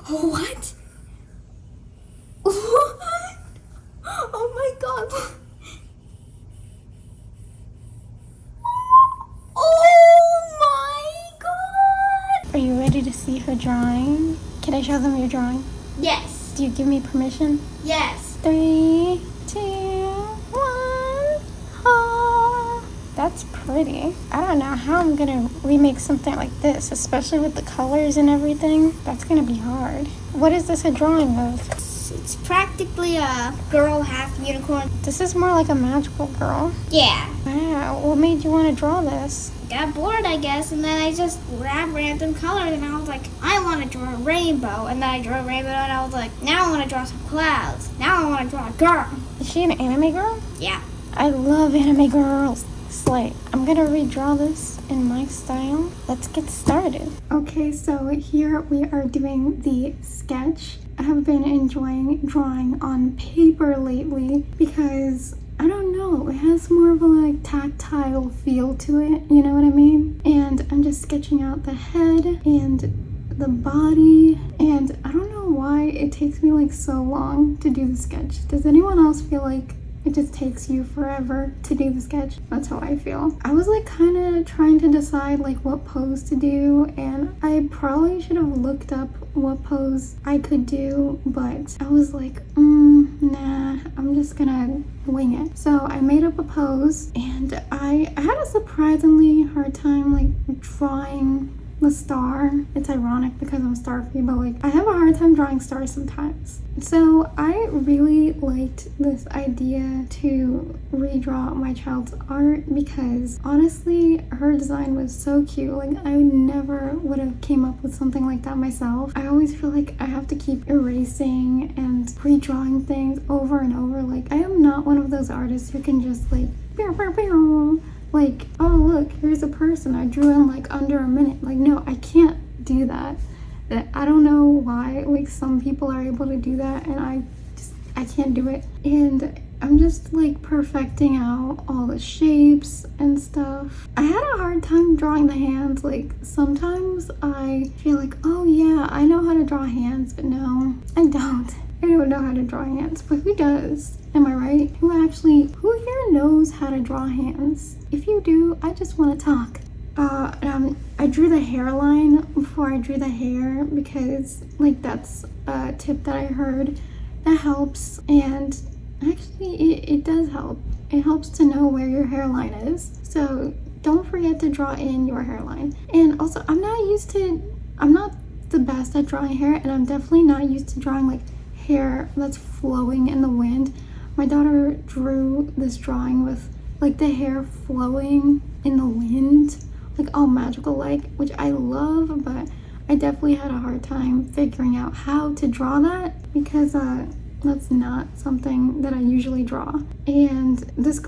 What? What? Oh my god. Oh my god. Are you ready to see her drawing? Can I show them your drawing? Yes. Do you give me permission? Yes. 3, 2, 1. Oh, that's pretty. I don't know how I'm gonna remake something like this, especially with the colors and everything. That's gonna be hard. What is this a drawing of? It's practically a girl half unicorn. This is more like a magical girl. Yeah. Wow, what made you want to draw this? Got bored, I guess, and then I just grabbed random colors, and I was like, I want to draw a rainbow. And then I drew a rainbow, and I was like, now I want to draw some clouds. Now I want to draw a girl. Is she an anime girl? Yeah. I love anime girls. Slay. I'm gonna redraw this in my style. Let's get started. Okay, so here we are doing the sketch. I have been enjoying drawing on paper lately because I don't know, it has more of a like tactile feel to it, you know what I mean? And I'm just sketching out the head and the body, and I don't know why it takes me like so long to do the sketch. Does anyone else feel like it just takes you forever to do the sketch? That's how I feel. I was like kind of trying to decide like what pose to do, and I probably should have looked up what pose I could do, but I was like, nah, I'm just gonna wing it. So I made up a pose, and I had a surprisingly hard time like drawing the star. It's ironic because I'm starfy, but like I have a hard time drawing stars sometimes. So I really liked this idea to redraw my child's art because honestly her design was so cute. Like I never would have came up with something like that myself. I always feel like I have to keep erasing and redrawing things over and over. Like I am not one of those artists who can just like like, oh look, here's a person I drew in like under a minute. Like no, I can't do that. I don't know why like some people are able to do that and I can't do it. And I'm just like perfecting out all the shapes and stuff. I had a hard time drawing the hands. Like sometimes I feel like, oh yeah, I know how to draw hands, but no, I don't. I don't know how to draw hands, but who does? Am I right? Who here knows how to draw hands? If you do, I just want to talk. I drew the hairline before I drew the hair because like that's a tip that I heard that helps, and actually it does help. It helps to know where your hairline is. So don't forget to draw in your hairline. And also I'm not the best at drawing hair, and I'm definitely not used to drawing like hair that's flowing in the wind. My daughter drew this drawing with like the hair flowing in the wind, like all magical like, which I love, but I definitely had a hard time figuring out how to draw that because that's not something that I usually draw. And this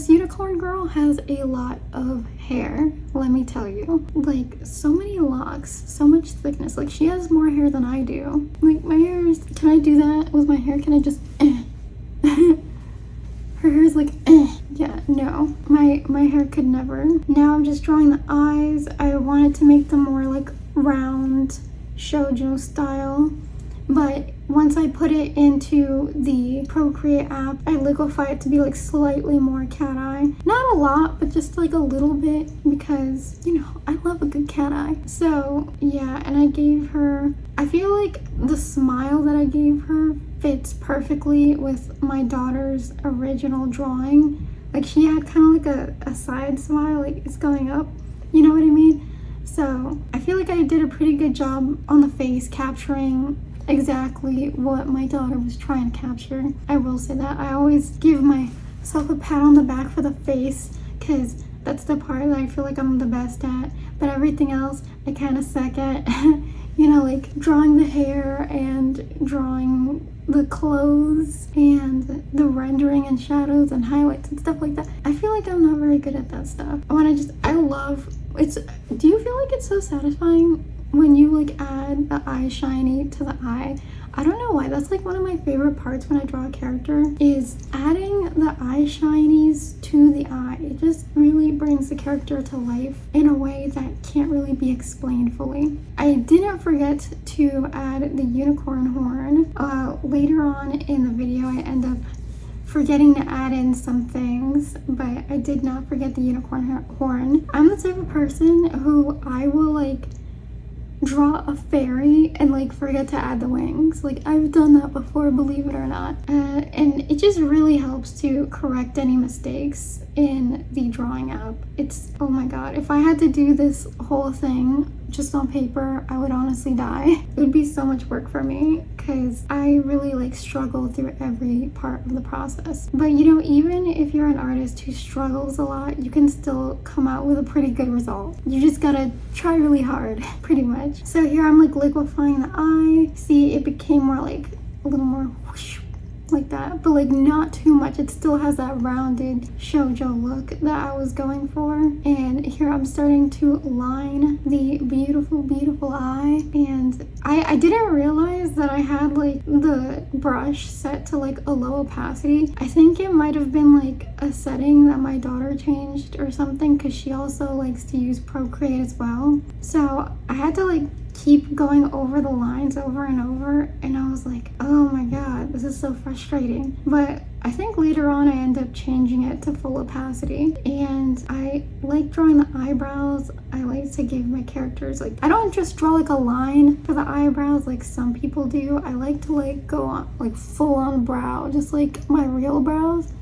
unicorn girl has a lot of hair, let me tell you. Like so many locks, so much thickness. Like she has more hair than I do. Like my hair is, can I do that with my hair? Can I just her hair is like yeah, no, my hair could never. Now I'm just drawing the eyes. I wanted to make them more like round shoujo style, but once I put it into the Procreate app, I liquefy it to be like slightly more cat eye. Not a lot, but just like a little bit because, you know, I love a good cat eye. So yeah, and I gave her, I feel like the smile that I gave her fits perfectly with my daughter's original drawing. Like she had kind of like a side smile, like it's going up, you know what I mean? So I feel like I did a pretty good job on the face, capturing exactly what my daughter was trying to capture. I will say that. I always give myself a pat on the back for the face because that's the part that I feel like I'm the best at, but everything else I kind of suck at. You know, like drawing the hair and drawing the clothes and the rendering and shadows and highlights and stuff like that. I feel like I'm not very good at that stuff. Do you feel like it's so satisfying when you like add the eye shiny to the eye? I don't know why, that's like one of my favorite parts when I draw a character, is adding the eye shinies to the eye. It just really brings the character to life in a way that can't really be explained fully. I didn't forget to add the unicorn horn. Later on in the video, I end up forgetting to add in some things, but I did not forget the unicorn horn. I'm the type of person who I will like draw a fairy and like forget to add the wings. Like, I've done that before, believe it or not, and it just really helps to correct any mistakes in the drawing app. It's, oh my god, if I had to do this whole thing just on paper, I would honestly die. It would be so much work for me because I really like struggle through every part of the process. But you know, even if you're an artist who struggles a lot, you can still come out with a pretty good result. You just gotta try really hard, pretty much. So here I'm like liquefying the eye. See, it became more like a little more whoosh, like that, but like not too much. It still has that rounded shoujo look that I was going for. And here I'm starting to line the beautiful eye, and I didn't realize that I had like the brush set to like a low opacity. I think it might have been like a setting that my daughter changed or something, because she also likes to use Procreate as well. So I had to like keep going over the lines over and over, and I was like, oh my god, this is so frustrating. But I think later on I end up changing it to full opacity, and I like drawing the eyebrows. I like to give my characters, like, I don't just draw like a line for the eyebrows like some people do. I like to like go on like full on brow, just like my real brows.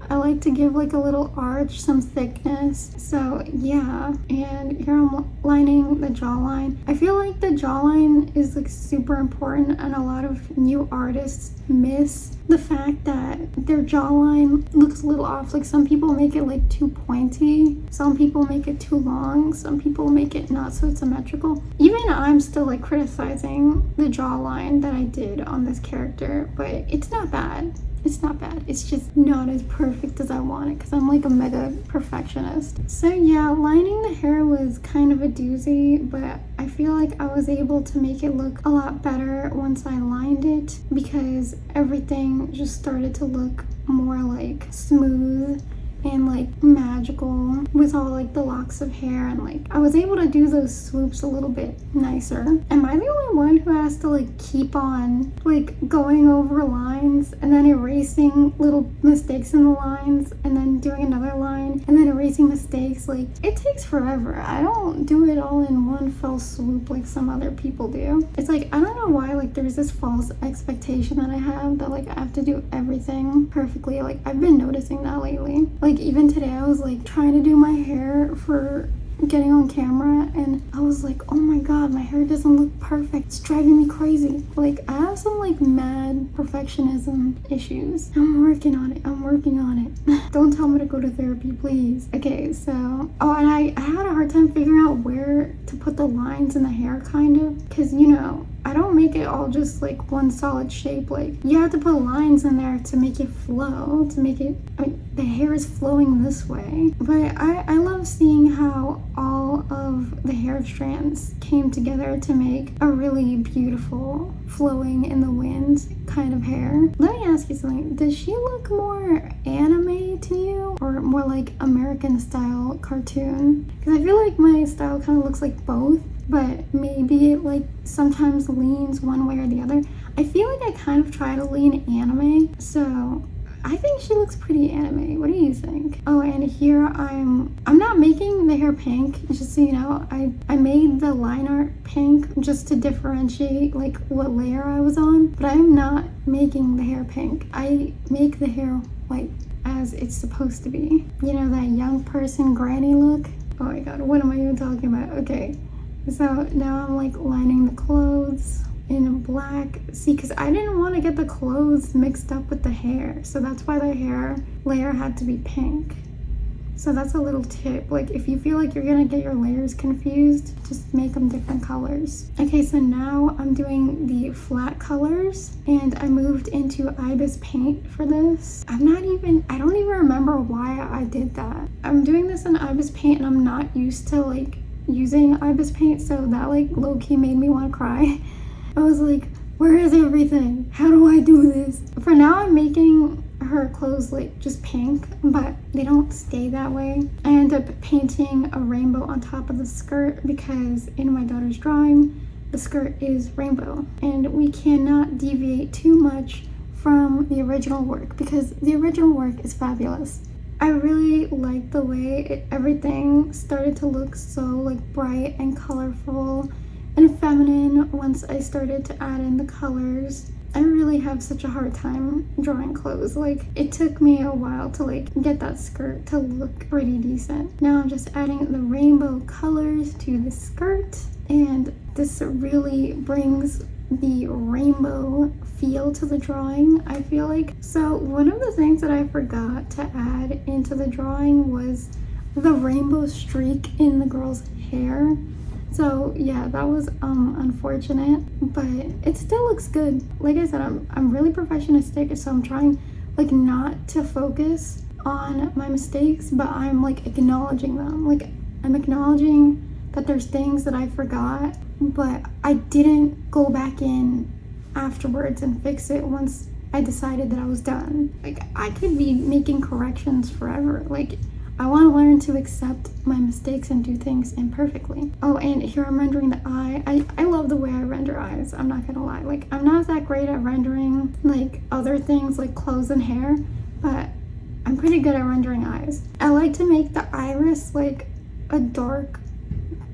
I like to give like a little arch, some thickness. So yeah, and here I'm lining the jawline. I feel like the jawline is like super important, and a lot of new artists miss the fact that their jawline looks a little off. Like, some people make it like too pointy, some people make it too long, some people make it not so symmetrical. Even I'm still like criticizing the jawline that I did on this character, but it's not bad. It's not bad. It's just not as perfect as I want it, because I'm like a mega perfectionist. So yeah, lining the hair was kind of a doozy, but I feel like I was able to make it look a lot better once I lined it, because everything just started to look more like smooth and like magical with all like the locks of hair, and like I was able to do those swoops a little bit nicer. Am I the only one who has to like keep on like going over lines and then erasing little mistakes in the lines and then doing another line and then erasing mistakes? Like, it takes forever. I don't do it all in one fell swoop like some other people do. It's like, I don't know why like there's this false expectation that I have that like I have to do everything perfectly. Like, I've been noticing that lately. Like, even today I was like trying to do my hair for getting on camera, and I was like, oh my god, my hair doesn't look perfect. It's driving me crazy. Like, I have some like mad perfectionism issues. I'm working on it. Don't tell me to go to therapy, please. Okay, so, oh, and I had a hard time figuring out where to put the lines in the hair, kind of, because, you know, I don't make it all just like one solid shape. Like, you have to put lines in there to make it flow, to make it, I mean, the hair is flowing this way. But I love seeing how all of the hair strands came together to make a really beautiful flowing in the wind kind of hair. Let me ask you something. Does she look more anime to you, or more like American style cartoon? Because I feel like my style kind of looks like both, but maybe it like sometimes leans one way or the other. I feel like I kind of try to lean anime, so I think she looks pretty anime. What do you think? Oh, and here I'm not making the hair pink, just so you know. I made the line art pink just to differentiate like what layer I was on, but I'm not making the hair pink. I make the hair white as it's supposed to be. You know, that young person granny look? Oh my god, what am I even talking about? Okay. So now I'm like lining the clothes in black. See, because I didn't want to get the clothes mixed up with the hair, so that's why the hair layer had to be pink. So that's a little tip. Like, if you feel like you're gonna get your layers confused, just make them different colors. Okay, so now I'm doing the flat colors, and I moved into Ibis paint for this. I don't even remember why I did that. I'm doing this in Ibis paint, and I'm not used to like using Ibis paint, so that like low-key made me want to cry. I was like, where is everything? How do I do this? For now, I'm making her clothes like just pink, but they don't stay that way. I end up painting a rainbow on top of the skirt because in my daughter's drawing, the skirt is rainbow, and we cannot deviate too much from the original work because the original work is fabulous. I really like the way everything started to look so like bright and colorful and feminine once I started to add in the colors. I really have such a hard time drawing clothes. Like, it took me a while to like get that skirt to look pretty decent. Now I'm just adding the rainbow colors to the skirt, and this really brings the rainbow feel to the drawing, I feel like. So one of the things that I forgot to add into the drawing was the rainbow streak in the girl's hair. So yeah, that was unfortunate, but it still looks good. Like I said, I'm really perfectionistic, so I'm trying like not to focus on my mistakes, but I'm like acknowledging them. Like, I'm acknowledging that there's things that I forgot, but I didn't go back in afterwards and fix it once I decided that I was done. Like, I could be making corrections forever. Like, I want to learn to accept my mistakes and do things imperfectly. Oh, and here I'm rendering the eye. I love the way I render eyes, I'm not gonna lie. Like, I'm not that great at rendering like other things like clothes and hair, but I'm pretty good at rendering eyes. I like to make the iris like a dark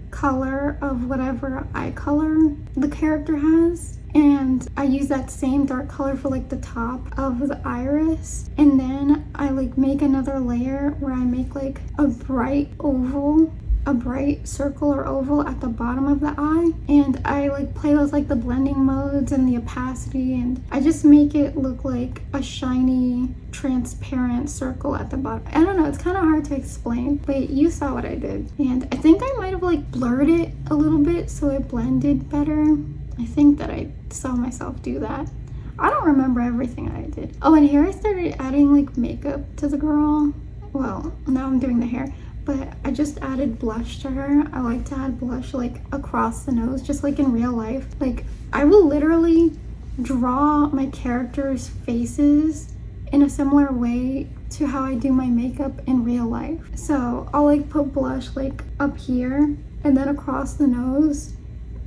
color of whatever eye color the character has, and I use that same dark color for like the top of the iris, and then I like make another layer where I make like a bright oval, a bright circle or oval at the bottom of the eye, and I like play with like the blending modes and the opacity, and I just make it look like a shiny transparent circle at the bottom. I don't know, it's kind of hard to explain, but you saw what I did, and I think I might have like blurred it a little bit so it blended better. I think that I saw myself do that. I don't remember everything I did. Oh, and here I started adding like makeup to the girl. Well, now I'm doing the hair, but I just added blush to her. I like to add blush like across the nose, just like in real life. Like, I will literally draw my characters' faces in a similar way to how I do my makeup in real life. So I'll like put blush like up here and then across the nose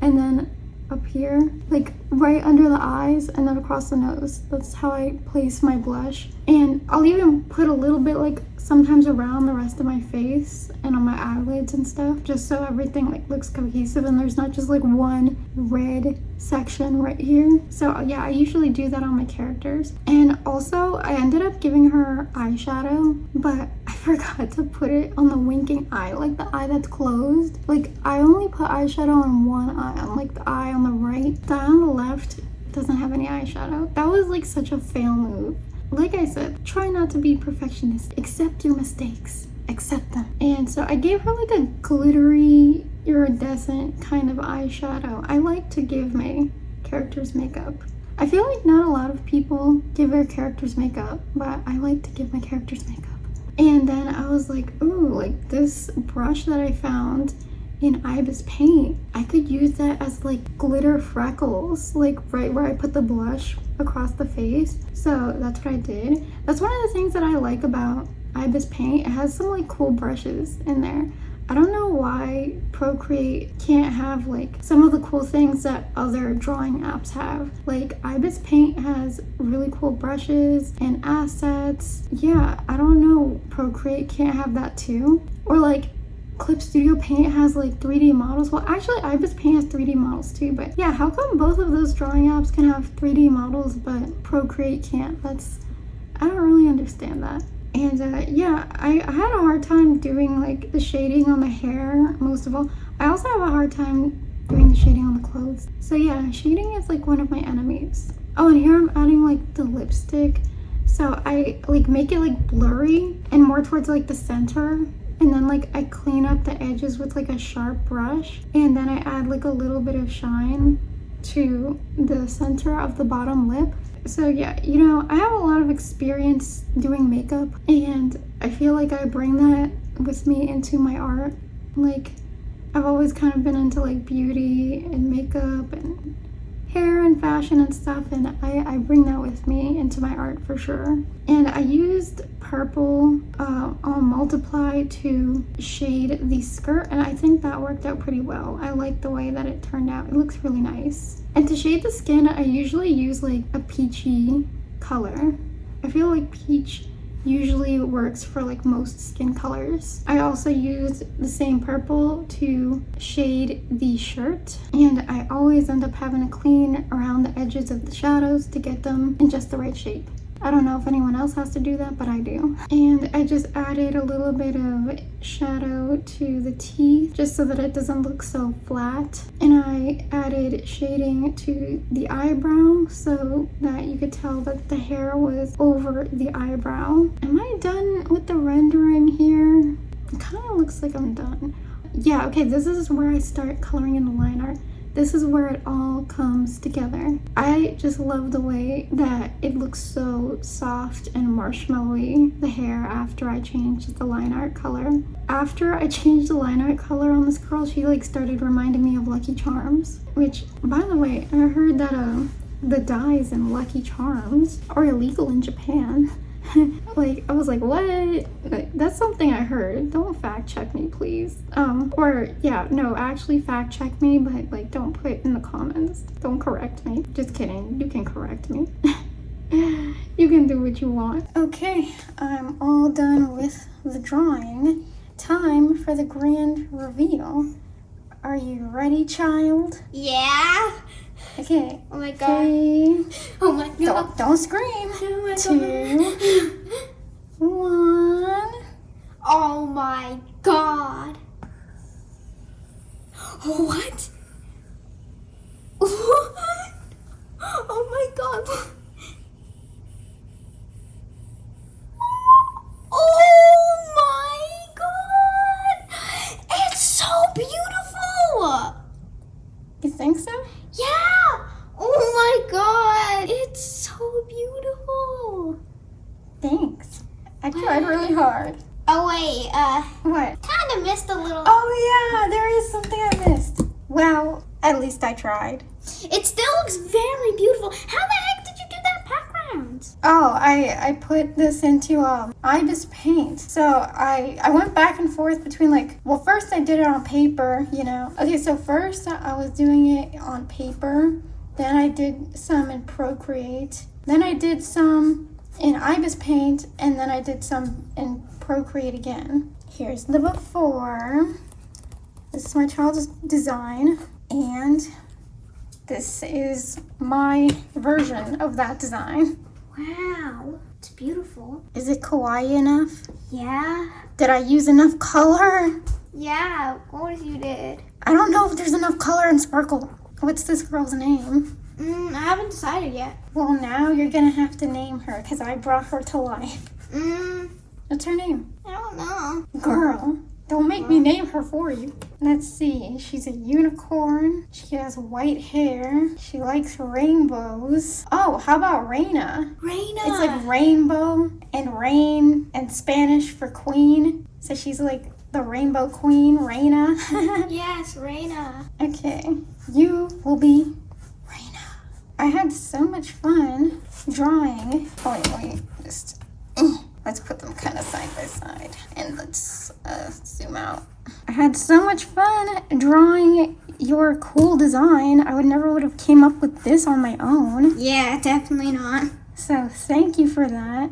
and then up here, like right under the eyes and then across the nose. That's how I place my blush. And I'll even put a little bit like sometimes around the rest of my face and on my eyelids and stuff, just so everything like looks cohesive and there's not just like one red section right here. So yeah, I usually do that on my characters. And also I ended up giving her eyeshadow, but I forgot to put it on the winking eye, like the eye that's closed. Like, I only put eyeshadow on one eye, on like the eye on the right. The eye on the left doesn't have any eyeshadow. That was like such a fail move. Like I said, try not to be perfectionist. Accept your mistakes. Accept them. And so I gave her like a glittery, iridescent kind of eyeshadow. I like to give my characters makeup. I feel like not a lot of people give their characters makeup, but I like to give my characters makeup. And then I was like, ooh, like this brush that I found in Ibis paint, I could use that as like glitter freckles, like right where I put the blush across the face. So that's what I did. That's one of the things that I like about Ibis paint. It has some like cool brushes in there. I don't know why Procreate can't have like some of the cool things that other drawing apps have. Like, Ibis Paint has really cool brushes and assets. Yeah, I don't know, Procreate can't have that too. Or like Clip Studio Paint has like 3D models. Well, actually Ibis Paint has 3D models too, but yeah, how come both of those drawing apps can have 3D models but Procreate can't? I don't really understand that. And yeah, I had a hard time doing like the shading on the hair, most of all. I also have a hard time doing the shading on the clothes. So yeah, shading is like one of my enemies. Oh, and here I'm adding like the lipstick. So I like make it like blurry and more towards like the center. And then like I clean up the edges with like a sharp brush. And then I add like a little bit of shine to the center of the bottom lip. So yeah, you know, I have a lot of experience doing makeup, and I feel like I bring that with me into my art. Like, I've always kind of been into like beauty and makeup and hair and fashion and stuff, and I bring that with me into my art for sure. And I used purple on Multiply to shade the skirt, and I think that worked out pretty well. I like the way that it turned out. It looks really nice. And to shade the skin, I usually use like a peachy color. I feel like peach usually works for like most skin colors. I also use the same purple to shade the shirt, and I always end up having to clean around the edges of the shadows to get them in just the right shape. I don't know if anyone else has to do that, but I do. And I just added a little bit of shadow to the teeth just so that it doesn't look so flat. And I added shading to the eyebrow so that you could tell that the hair was over the eyebrow. Am I done with the rendering here? It kind of looks like I'm done. Yeah, okay, this is where I start coloring in the line art. This is where it all comes together. I just love the way that it looks so soft and marshmallowy, the hair, after I changed the line art color. After I changed the line art color on this girl, she like started reminding me of Lucky Charms, which, by the way, I heard that the dyes in Lucky Charms are illegal in Japan. Like, I was like, what? Like, that's something I heard. Don't fact check me, please. Or yeah, no, actually fact check me, but like, don't put it in the comments. Don't correct me. Just kidding. You can correct me. You can do what you want. Okay, I'm all done with the drawing. Time for the grand reveal. Are you ready, child? Yeah. Okay. Oh my god. 3. Oh my god. Don't scream. Oh my 2, 1. Oh my god. What? What? Oh my god. Oh my god. It's so beautiful. You think so? Yeah. Oh my god. It's so beautiful. Thanks. I tried really hard. Oh wait, What? kind of missed a little. Oh yeah, there is something I missed. Well, at least I tried. It still looks very beautiful. How the heck did you do that background? Oh, I put this into Ibis paint. So I went back and forth between like, well, first I did it on paper, you know. Okay, so first I was doing it on paper. Then I did some in Procreate. Then I did some in Ibis paint, and then I did some in Procreate again. Here's the before. This is my child's design, and this is my version of that design. Wow, it's beautiful. Is it kawaii enough? Yeah. Did I use enough color? Yeah, of course you did. I don't know if there's enough color in Sparkle. What's this girl's name? I haven't decided yet. Well, now you're gonna have to name her because I brought her to life. What's her name? I don't know. Girl, don't make me name her for you. Let's see. She's a unicorn. She has white hair. She likes rainbows. Oh, how about Reina? Reina. It's like rainbow and rain and Spanish for queen. So she's like the rainbow queen, Reina. Yes, Reina. Okay, you will be Reina. I had so much fun drawing. Oh, wait, just let's put them kind of side by side and let's zoom out. I had so much fun drawing your cool design. I would never would have came up with this on my own. Yeah, definitely not. So thank you for that.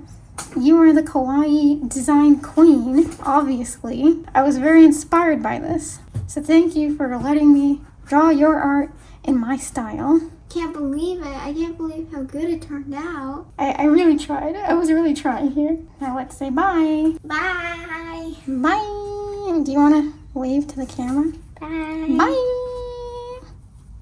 You are the kawaii design queen, obviously. I was very inspired by this. So thank you for letting me draw your art in my style. Can't believe it. I can't believe how good it turned out. I really tried. I was really trying here. Now let's say bye. Bye. Bye. Do you want to wave to the camera? Bye. Bye.